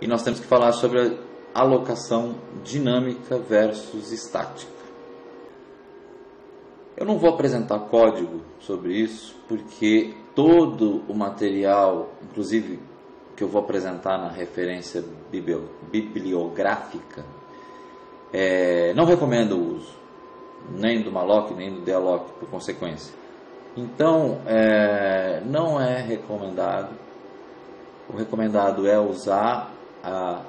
e nós temos que falar sobre a alocação dinâmica versus estática. Eu não vou apresentar código sobre isso, porque todo o material, inclusive que eu vou apresentar na referência bibliográfica, não recomendo o uso, nem do malloc, nem do dealloc, por consequência. Então, não é recomendado. O recomendado é usar a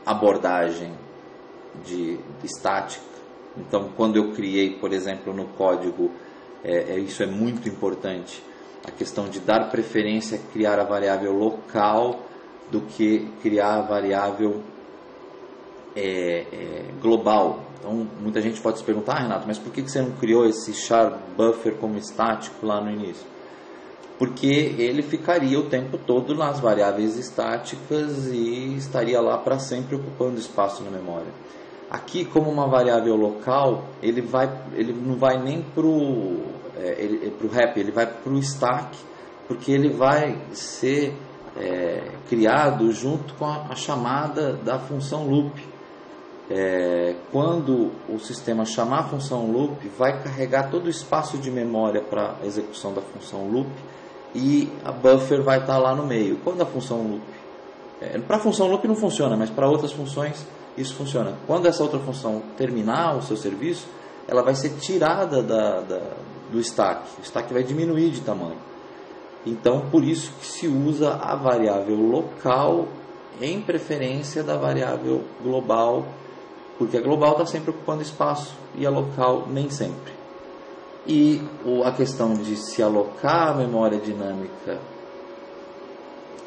abordagem de estática. Então, quando eu criei, por exemplo, no código, isso é muito importante, a questão de dar preferência a criar a variável local do que criar a variável global. Então, muita gente pode se perguntar, Renato, mas por que você não criou esse char buffer como estático lá no início? Porque ele ficaria o tempo todo nas variáveis estáticas e estaria lá para sempre ocupando espaço na memória. Aqui, como uma variável local, ele não vai nem para o wrap, ele vai para o stack, porque ele vai ser criado junto com a chamada da função loop. Quando o sistema chamar a função loop, vai carregar todo o espaço de memória para a execução da função loop e a buffer vai estar lá no meio. Quando a função loop, para a função loop não funciona, mas para outras funções isso funciona. Quando essa outra função terminar o seu serviço, ela vai ser tirada do stack. O stack vai diminuir de tamanho. Então, por isso que se usa a variável local em preferência da variável global, porque a global está sempre ocupando espaço e a local nem sempre. E a questão de se alocar a memória dinâmica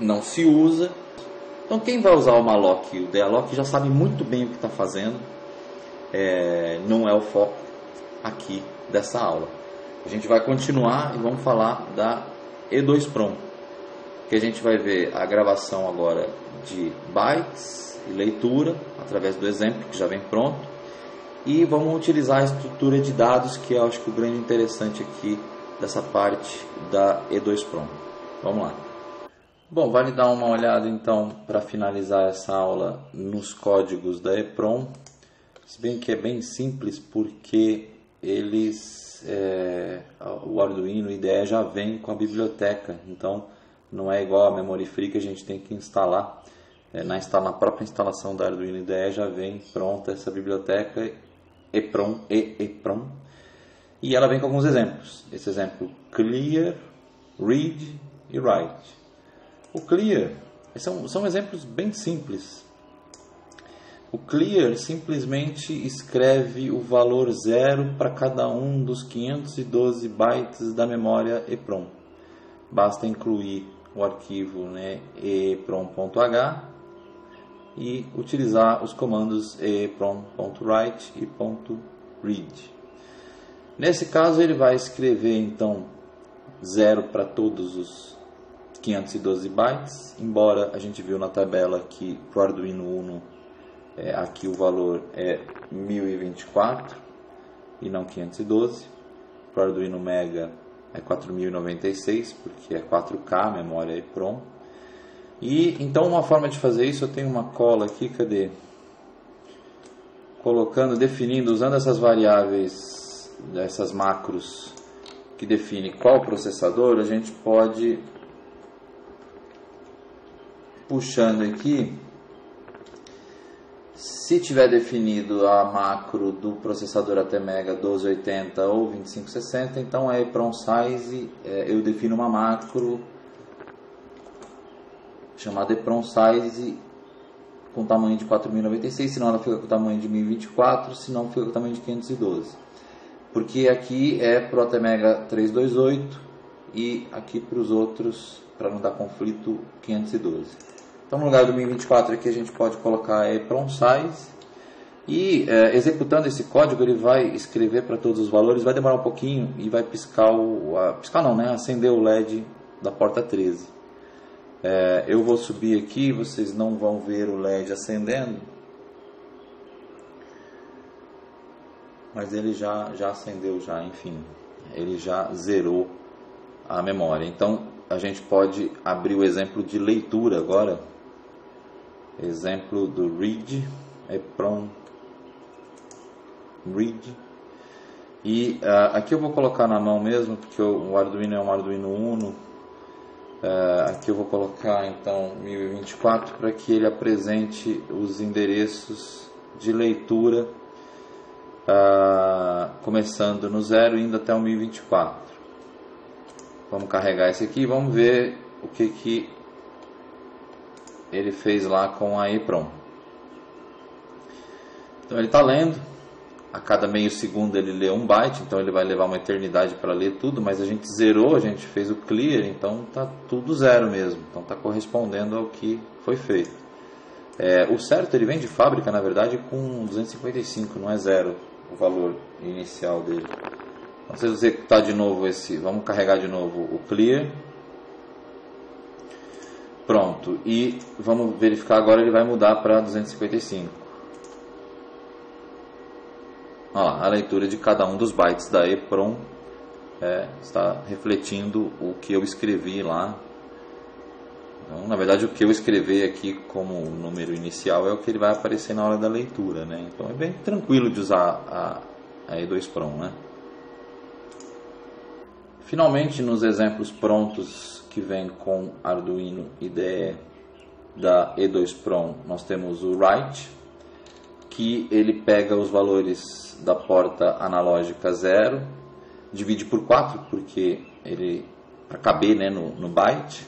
não se usa. Então, quem vai usar o malloc e o dealloc já sabe muito bem o que está fazendo. Não é o foco aqui dessa aula. A gente vai continuar e vamos falar da E2PROM, que a gente vai ver a gravação agora de bytes e leitura através do exemplo que já vem pronto, e vamos utilizar a estrutura de dados, que eu acho que o grande interessante aqui dessa parte da E2PROM. Vamos lá. Bom, vale dar uma olhada então para finalizar essa aula nos códigos da EPROM, se bem que é bem simples porque o Arduino IDE já vem com a biblioteca, então não é igual a Memory Free que a gente tem que instalar. Na própria instalação da Arduino IDE já vem pronta essa biblioteca EPROM e ela vem com alguns exemplos. Esse exemplo clear, read e write. O clear são exemplos bem simples. O clear simplesmente escreve o valor 0 para cada um dos 512 bytes da memória EPROM. Basta incluir o arquivo eprom.h e utilizar os comandos eprom.write e .read. Nesse caso ele vai escrever então 0 para todos os 512 bytes, embora a gente viu na tabela que para o Arduino Uno aqui o valor é 1024 e não 512. Para o Arduino Mega é 4096, porque é 4K a memória EPROM. E então uma forma de fazer isso, eu tenho uma cola aqui, cadê? Definindo, usando essas variáveis, essas macros que define qual processador, a gente pode puxando aqui. Se tiver definido a macro do processador ATmega 1280 ou 2560, então a EPROM Size, eu defino uma macro chamada EPROM Size com tamanho de 4096, senão ela fica com o tamanho de 1024, senão fica com o tamanho de 512. Porque aqui é para o ATmega 328 e aqui para os outros, para não dar conflito, 512. Então, no lugar do 1024 aqui a gente pode colocar a EPROM Size e executando esse código ele vai escrever para todos os valores, vai demorar um pouquinho e vai acender o LED da porta 13. Eu vou subir aqui, vocês não vão ver o LED acendendo, mas ele já acendeu, enfim, ele já zerou a memória. Então a gente pode abrir o exemplo de leitura agora. exemplo do read, EEPROM read. E aqui eu vou colocar na mão mesmo, porque o Arduino é um Arduino Uno. Aqui eu vou colocar então 1024 para que ele apresente os endereços de leitura começando no 0 e indo até o 1024. Vamos carregar esse aqui e vamos ver o que ele fez lá com a EEPROM. Então ele está lendo, a cada meio segundo ele lê 1 byte, então ele vai levar uma eternidade para ler tudo, mas a gente zerou, a gente fez o clear, então está tudo 0 mesmo, então está correspondendo ao que foi feito. O certo ele vem de fábrica, na verdade, com 255, não é 0 o valor inicial dele. Então, se você executar de novo vamos carregar de novo o clear. Pronto, e vamos verificar agora, ele vai mudar para 255. Olha lá, a leitura de cada um dos bytes da EEPROM está refletindo o que eu escrevi lá. Então, na verdade, o que eu escrevi aqui como número inicial é o que ele vai aparecer na hora da leitura, né? Então é bem tranquilo de usar a E2PROM, né? Finalmente, nos exemplos prontos que vem com Arduino IDE da E2PROM, nós temos o write, que ele pega os valores da porta analógica 0, divide por 4, porque ele para caber, né, no byte,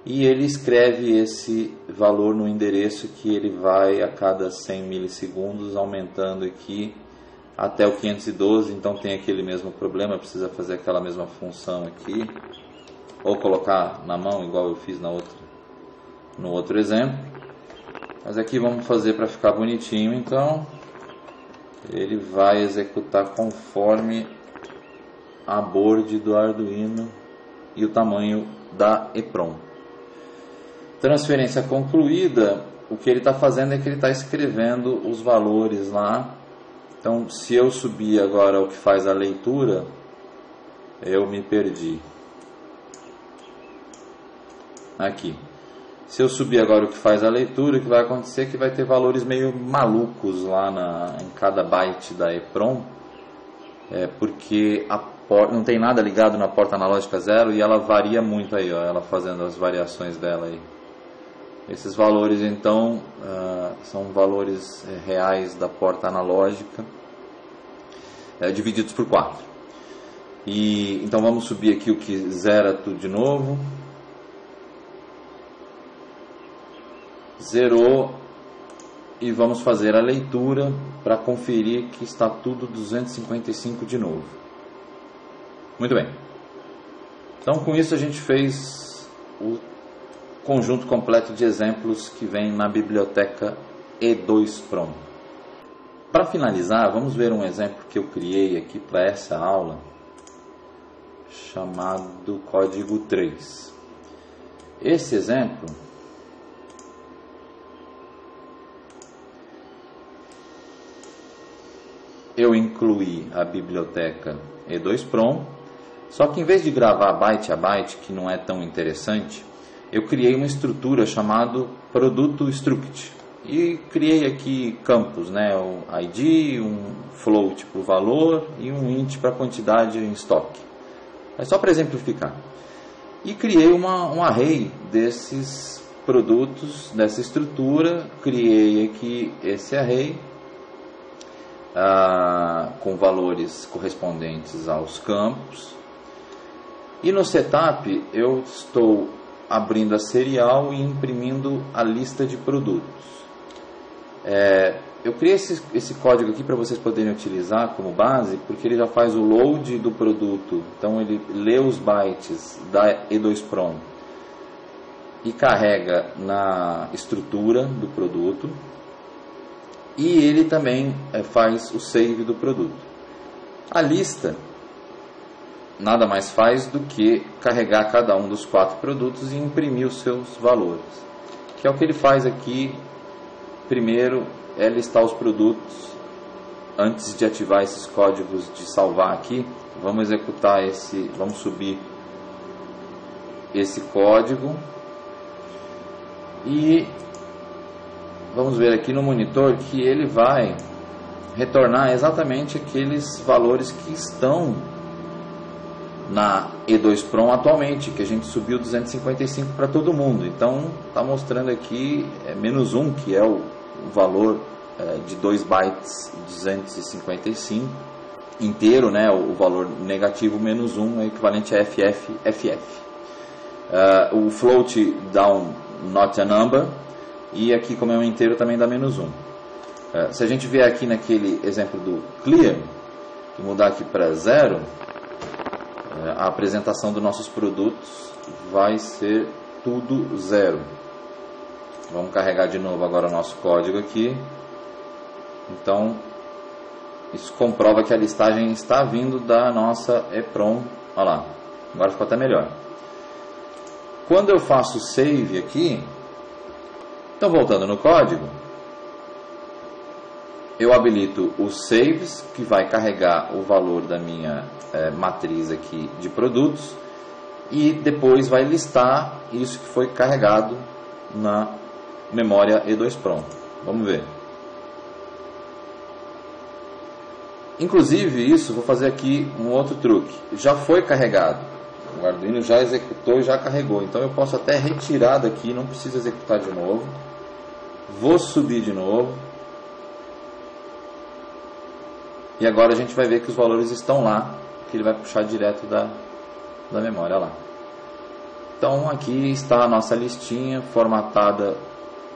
e ele escreve esse valor no endereço que ele vai a cada 100 milissegundos aumentando aqui até o 512. Então tem aquele mesmo problema, precisa fazer aquela mesma função aqui, ou colocar na mão igual eu fiz no outro exemplo. Mas aqui vamos fazer para ficar bonitinho, então ele vai executar conforme a board do Arduino e o tamanho da EEPROM. Transferência concluída, o que ele está fazendo é que ele está escrevendo os valores lá. Então, se eu subir agora o que faz a leitura, eu me perdi. Aqui. Se eu subir agora o que faz a leitura, o que vai acontecer é que vai ter valores meio malucos lá em cada byte da EEPROM, porque não tem nada ligado na porta analógica 0 e ela varia muito aí, ó, ela fazendo as variações dela aí. Esses valores então são valores reais da porta analógica, divididos por 4. Então vamos subir aqui o que zera tudo de novo. Zerou e vamos fazer a leitura para conferir que está tudo 255 de novo. Muito bem. Então com isso a gente fez o conjunto completo de exemplos que vem na biblioteca E2PROM. Para finalizar, vamos ver um exemplo que eu criei aqui para essa aula, chamado código 3. Esse exemplo eu incluí a biblioteca E2PROM, só que em vez de gravar byte a byte, que não é tão interessante, eu criei uma estrutura chamada produto struct e criei aqui campos, né, o ID, um float para o valor e um int para a quantidade em estoque. É só para exemplificar. E criei um array desses produtos, dessa estrutura, criei aqui esse array com valores correspondentes aos campos. E no setup eu estou abrindo a serial e imprimindo a lista de produtos. Eu criei esse código aqui para vocês poderem utilizar como base, porque ele já faz o load do produto. Então ele lê os bytes da E2PROM e carrega na estrutura do produto. E ele também faz o save do produto. A lista nada mais faz do que carregar cada um dos 4 produtos e imprimir os seus valores, que é o que ele faz aqui. Primeiro é listar os produtos. Antes de ativar esses códigos de salvar aqui, vamos executar vamos subir esse código e vamos ver aqui no monitor que ele vai retornar exatamente aqueles valores que estão na E2 Prom atualmente, que a gente subiu 255 para todo mundo. Então está mostrando aqui menos 1, que é o valor de 2 bytes 255 inteiro, né? O valor negativo menos 1 é equivalente a FF. O float dá um not a number, e aqui, como é um inteiro, também dá menos 1. Se a gente vier aqui naquele exemplo do clear e mudar aqui para 0, a apresentação dos nossos produtos vai ser tudo 0. Vamos carregar de novo agora o nosso código aqui. Então, isso comprova que a listagem está vindo da nossa EPROM. Olha lá, agora ficou até melhor. Quando eu faço save aqui, então voltando no código, eu habilito o saves, que vai carregar o valor da minha matriz aqui de produtos, e depois vai listar isso que foi carregado na memória E2 Prom. Vamos ver. Inclusive isso, vou fazer aqui um outro truque. Já foi carregado, o Arduino já executou e já carregou, então eu posso até retirar daqui, não preciso executar de novo. Vou subir de novo. E agora a gente vai ver que os valores estão lá, que ele vai puxar direto da memória lá. Então aqui está a nossa listinha formatada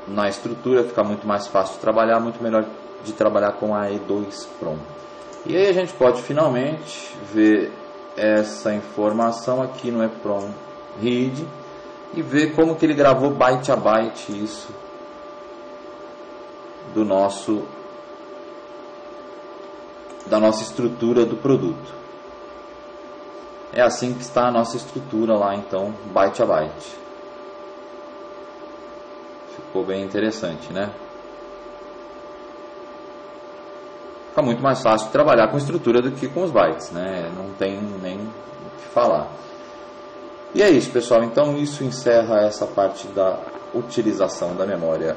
na estrutura, fica muito mais fácil de trabalhar, muito melhor de trabalhar com a E2 Prom. E aí a gente pode finalmente ver essa informação aqui no EPROM Read e ver como que ele gravou byte a byte isso da nossa estrutura do produto. É assim que está a nossa estrutura lá, então, byte a byte. Ficou bem interessante, né? Fica muito mais fácil de trabalhar com estrutura do que com os bytes, né? Não tem nem o que falar. E é isso, pessoal. Então, isso encerra essa parte da utilização da memória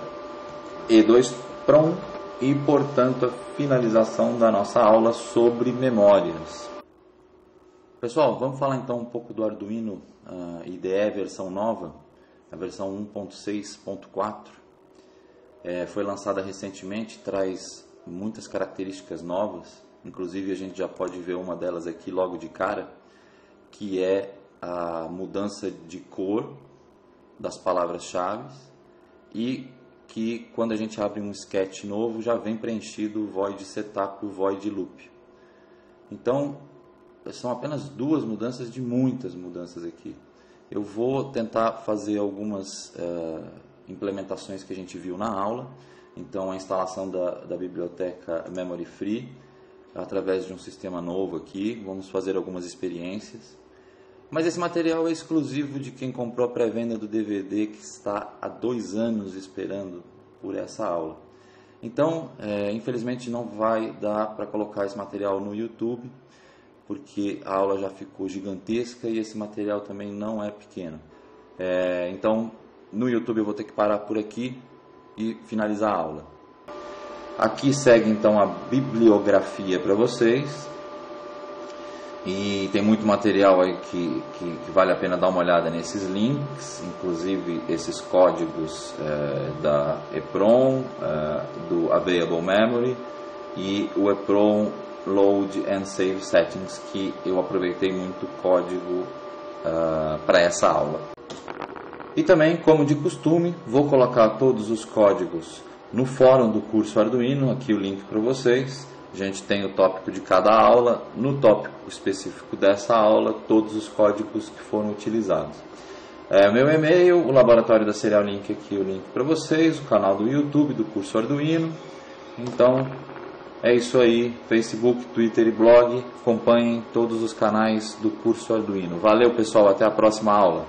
E2 Prom e, portanto, a finalização da nossa aula sobre memórias. Pessoal, vamos falar então um pouco do Arduino IDE versão nova, a versão 1.6.4. Foi lançada recentemente, traz muitas características novas, inclusive a gente já pode ver uma delas aqui logo de cara, que é a mudança de cor das palavras-chave e que quando a gente abre um sketch novo já vem preenchido o void setup e o void loop. Então são apenas duas mudanças de muitas mudanças aqui. Eu vou tentar fazer algumas implementações que a gente viu na aula. Então a instalação da biblioteca Memory Free através de um sistema novo aqui. Vamos fazer algumas experiências. Mas esse material é exclusivo de quem comprou a pré-venda do DVD, que está há 2 anos esperando por essa aula. Então, infelizmente não vai dar para colocar esse material no YouTube, porque a aula já ficou gigantesca e esse material também não é pequeno. Então, no YouTube eu vou ter que parar por aqui e finalizar a aula. Aqui segue então a bibliografia para vocês. E tem muito material aí que vale a pena dar uma olhada nesses links, inclusive esses códigos da EPROM, do Available Memory e o EPROM Load and Save Settings, que eu aproveitei muito o código para essa aula. E também, como de costume, vou colocar todos os códigos no fórum do curso Arduino, aqui o link para vocês. A gente tem o tópico de cada aula, no tópico específico dessa aula, todos os códigos que foram utilizados. Meu e-mail, o laboratório da Serial Link, aqui o link para vocês, o canal do YouTube do curso Arduino. Então, é isso aí, Facebook, Twitter e blog, acompanhem todos os canais do curso Arduino. Valeu, pessoal, até a próxima aula.